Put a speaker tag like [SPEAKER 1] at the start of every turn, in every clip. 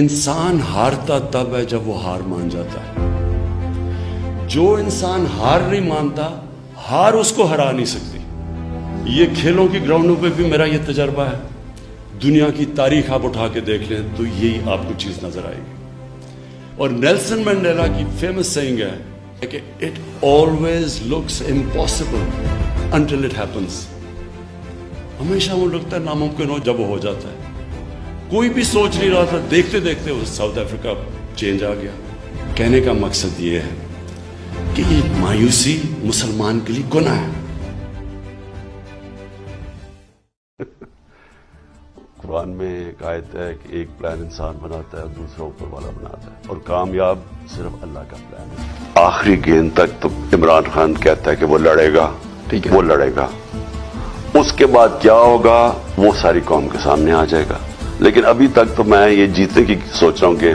[SPEAKER 1] انسان ہارتا تب ہے جب وہ ہار مان جاتا ہے. جو انسان ہار نہیں مانتا ہار اس کو ہرا نہیں سکتی. یہ کھیلوں کی گراؤنڈوں پہ بھی میرا یہ تجربہ ہے. دنیا کی تاریخ آپ اٹھا کے دیکھ لیں تو یہی آپ کو چیز نظر آئے گی. اور نیلسن مینڈیلا کی فیمس سینگ ہے کہ it always looks impossible until it happens. ہمیشہ وہ لگتا ہے ناممکن ہو جب وہ ہو جاتا ہے. کوئی بھی سوچ نہیں رہا تھا, دیکھتے دیکھتے وہ ساؤتھ افریقہ چینج آ گیا. کہنے کا مقصد یہ ہے کہ یہ مایوسی مسلمان کے لیے گناہ ہے. قرآن میں ایک آیت ہے کہ ایک پلان انسان بناتا ہے دوسرا اوپر والا بناتا ہے, اور کامیاب صرف اللہ کا پلان ہے. آخری گیند تک تو عمران خان کہتا ہے کہ وہ لڑے گا, ٹھیک ہے, وہ لڑے گا. اس کے بعد کیا ہوگا وہ ساری قوم کے سامنے آ جائے گا. لیکن ابھی تک تو میں یہ جیتنے کی سوچ رہا ہوں کہ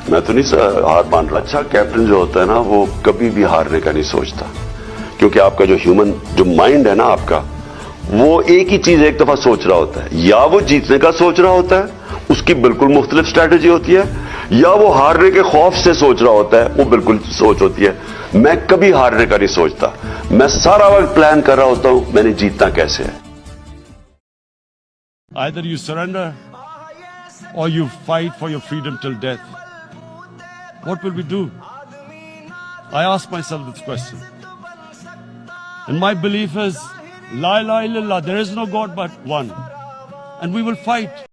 [SPEAKER 1] میں تو نہیں ہار مان رہا. اچھا کیپٹن جو ہوتا ہے نا وہ کبھی بھی ہارنے کا نہیں سوچتا, کیونکہ آپ کا جو ہیومن جو مائنڈ ہے نا آپ کا, وہ ایک ہی چیز ایک دفعہ سوچ رہا ہوتا ہے. یا وہ جیتنے کا سوچ رہا ہوتا ہے, اس کی بالکل مختلف اسٹریٹجی ہوتی ہے, یا وہ ہارنے کے خوف سے سوچ رہا ہوتا ہے, وہ بالکل سوچ ہوتی ہے. میں کبھی ہارنے کا نہیں سوچتا, میں سارا وقت پلان کر رہا ہوتا ہوں میں نے جیتنا کیسے ہے.
[SPEAKER 2] Either you surrender or you fight for your freedom till death. What will we do? I ask myself this question. And my belief is, La ilaha illallah, there is no God but one. And we will fight.